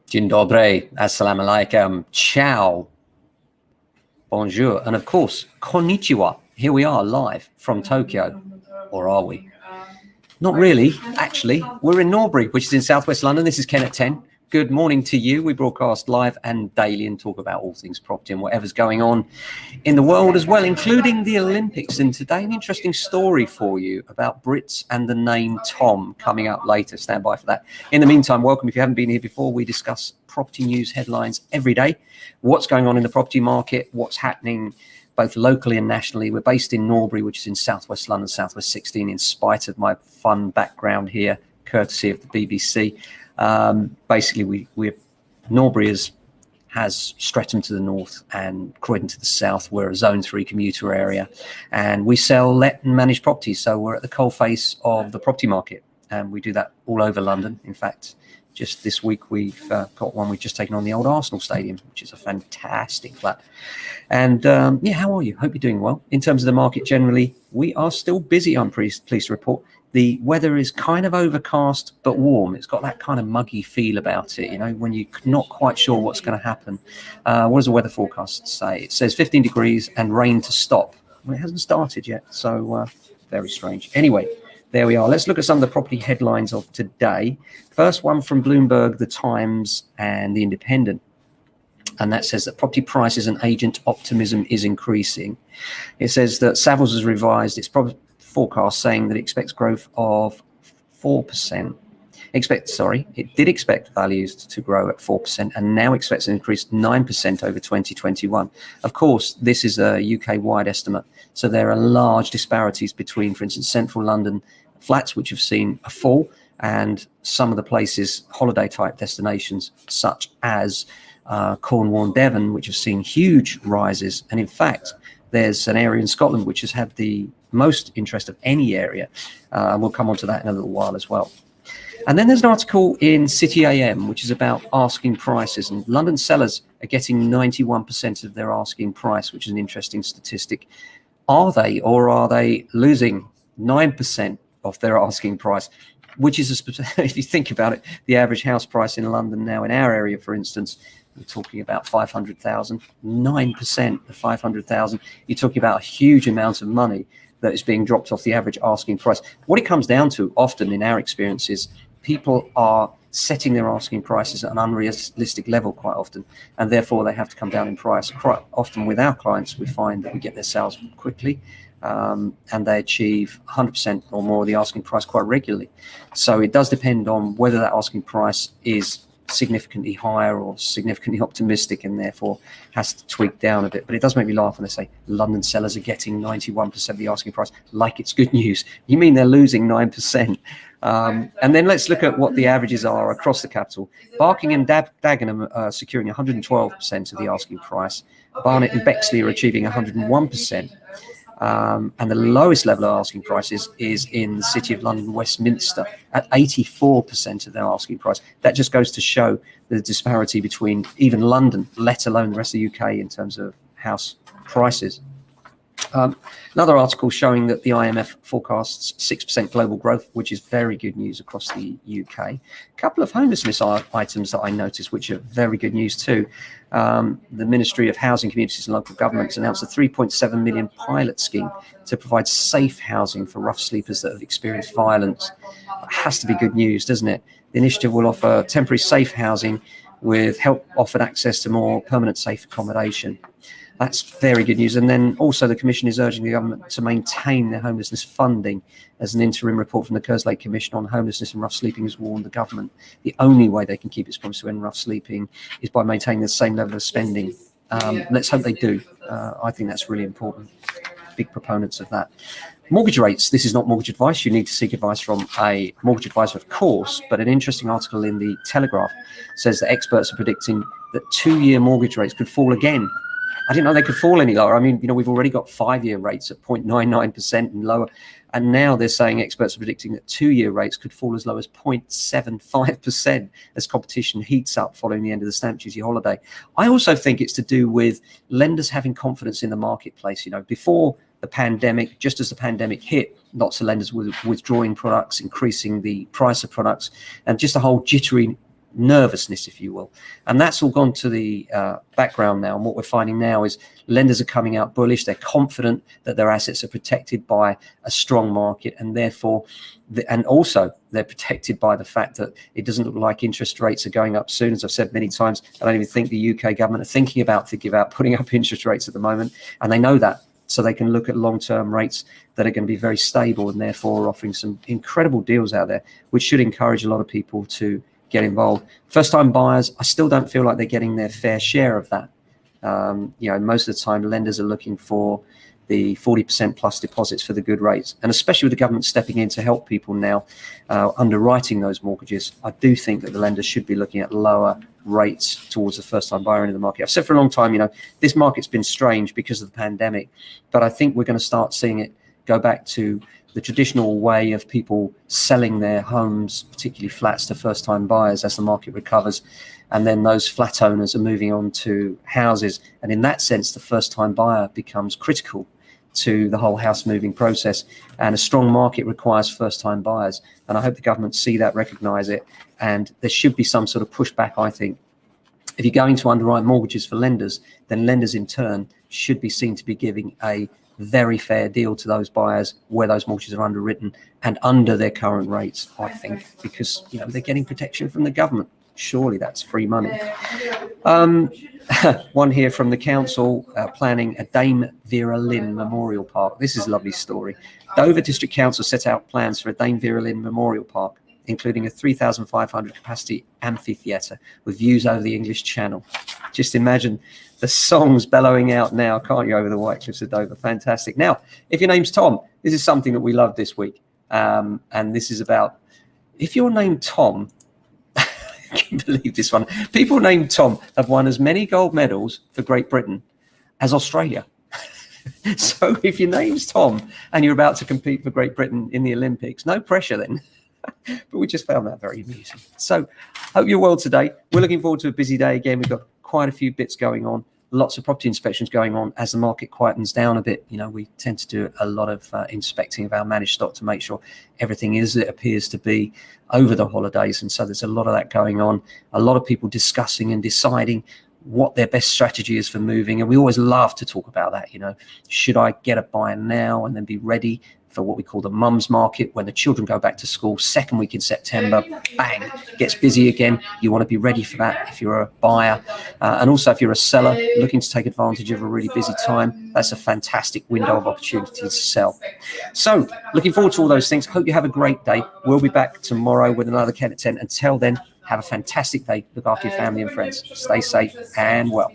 Dzień dobry, assalamu alaikum, ciao, bonjour, and of course, konnichiwa. Here we are live from Tokyo, or are we? Not really, actually. We're in Norbury, which is in southwest London. This is Ken at 10. Good morning to you. We broadcast live and daily and talk about all things property and whatever's going on in the world as well, including the Olympics. And today, an interesting story for you about Brits and the name Tom coming up later. Stand by for that. In the meantime, welcome. If you haven't been here before, we discuss property news headlines every day. What's going on in the property market, what's happening both locally and nationally. We're based in Norbury, which is in southwest London, southwest 16, in spite of my fun background here, courtesy of the BBC. Basically, Norbury has Streatham to the north and Croydon to the south. We're a Zone 3 commuter area, and we sell, let and manage properties. So we're at the coalface of the property market, and we do that all over London. In fact, just this week we've got one we've just taken on the old Arsenal Stadium, which is a fantastic flat. And yeah, how are you? Hope you're doing well. In terms of the market generally, we are still busy, I'm pleased to report. The weather is kind of overcast but warm. It's got that kind of muggy feel about it, you know, when you're not quite sure what's going to happen. What does the weather forecast say? It says 15 degrees and rain to stop. Well, it hasn't started yet, so very strange. Anyway, there we are. Let's look at some of the property headlines of today. First one from Bloomberg, The Times, and The Independent. And that says that property prices and agent optimism is increasing. It says that Savills has revised its forecast, saying that it expects growth of 4%. It did expect values to grow at 4% and now expects an increase 9% over 2021. Of course, this is a UK-wide estimate, so there are large disparities between, for instance, central London flats, which have seen a fall, and some of the places, holiday-type destinations, such as Cornwall and Devon, which have seen huge rises. And in fact, there's an area in Scotland which has had the most interest of any area. We'll come on to that in a little while as well. And then there's an article in City AM, which is about asking prices. And London sellers are getting 91% of their asking price, which is an interesting statistic. Are they, or are they losing 9% of their asking price? Which is, if you think about it, the average house price in London now, in our area, for instance, we're talking about 500,000, 9% of 500,000. You're talking about a huge amount of money that is being dropped off the average asking price. What it comes down to often in our experience is people are setting their asking prices at an unrealistic level quite often, and therefore they have to come down in price. Quite often with our clients, we find that we get their sales quickly, and they achieve 100% or more of the asking price quite regularly. So it does depend on whether that asking price is significantly higher or significantly optimistic, and therefore has to tweak down a bit. But it does make me laugh when they say London sellers are getting 91% of the asking price, like it's good news. You mean they're losing 9%? And then let's look at what the averages are across the capital. Barking and Dagenham are securing 112% of the asking price. Barnet and Bexley are achieving 101%. And the lowest level of asking prices is in the City of London, Westminster, at 84% of their asking price. That just goes to show the disparity between even London, let alone the rest of the UK, in terms of house prices. Another article showing that the IMF forecasts 6% global growth, which is very good news across the UK. A couple of homelessness items that I noticed, which are very good news too. The Ministry of Housing, Communities and Local Governments announced a 3.7 million pilot scheme to provide safe housing for rough sleepers that have experienced violence. It has to be good news, doesn't it? The initiative will offer temporary safe housing with help offered access to more permanent safe accommodation. That's very good news. And then also the Commission is urging the government to maintain their homelessness funding, as an interim report from the Kerslake Commission on homelessness and rough sleeping has warned the government the only way they can keep its promise to end rough sleeping is by maintaining the same level of spending. Let's hope they do. I think that's really important. Big proponents of that. Mortgage rates. This is not mortgage advice. You need to seek advice from a mortgage advisor, of course, but an interesting article in the Telegraph says that experts are predicting that 2-year mortgage rates could fall again. I didn't know they could fall any lower. I mean, you know, we've already got 5-year rates at 0.99% and lower. And now they're saying, experts are predicting that 2-year rates could fall as low as 0.75% as competition heats up following the end of the stamp duty holiday. I also think it's to do with lenders having confidence in the marketplace. You know, before the pandemic, just as the pandemic hit, lots of lenders were withdrawing products, increasing the price of products, and just a whole jittery nervousness, if you will. And that's all gone to the background now. And what we're finding now is lenders are coming out bullish. They're confident that their assets are protected by a strong market, and therefore, and also they're protected by the fact that it doesn't look like interest rates are going up soon. As I've said many times, I don't even think the UK government are thinking about putting up interest rates at the moment, and they know that. So they can look at long-term rates that are going to be very stable, and therefore offering some incredible deals out there, which should encourage a lot of people to get involved. First-time buyers, I still don't feel like they're getting their fair share of that. Most of the time, lenders are looking for the 40% plus deposits for the good rates, and especially with the government stepping in to help people now underwriting those mortgages, I do think that the lenders should be looking at lower rates towards the first-time buyer end of the market. I've said for a long time, this market's been strange because of the pandemic, but I think we're going to start seeing it go back to the traditional way of people selling their homes, particularly flats, to first-time buyers as the market recovers. And then those flat owners are moving on to houses. And in that sense, the first-time buyer becomes critical to the whole house moving process. And a strong market requires first-time buyers. And I hope the government see that, recognise it. And there should be some sort of pushback, I think. If you're going to underwrite mortgages for lenders, then lenders in turn should be seen to be giving a very fair deal to those buyers where those mortgages are underwritten and under their current rates, I think, because they're getting protection from the government. Surely that's free money. One here from the council planning a Dame Vera Lynn Memorial Park. This is a lovely story. Dover District Council set out plans for a Dame Vera Lynn Memorial Park, including a 3,500 capacity amphitheatre with views over the English Channel. Just imagine the songs bellowing out now, can't you, over the White Cliffs of Dover. Fantastic. Now, if your name's Tom, this is something that we love this week. And this is about, if you're named Tom, I can't believe this one. People named Tom have won as many gold medals for Great Britain as Australia. So if your name's Tom and you're about to compete for Great Britain in the Olympics, no pressure then. But we just found that very amusing. So hope you're well today. We're looking forward to a busy day again. We've got quite a few bits going on, lots of property inspections going on as the market quietens down a bit. We tend to do a lot of inspecting of our managed stock to make sure everything is as it appears to be over the holidays. And so there's a lot of that going on, a lot of people discussing and deciding what their best strategy is for moving. And we always love to talk about that. Should I get a buyer now and then be ready for what we call the mums market, when the children go back to school, second week in September, bang, gets busy again. You want to be ready for that if you're a buyer. And also if you're a seller looking to take advantage of a really busy time, that's a fantastic window of opportunity to sell. So looking forward to all those things. Hope you have a great day. We'll be back tomorrow with another Ken at 10. Until then, have a fantastic day. Look after your family and friends. Stay safe and well.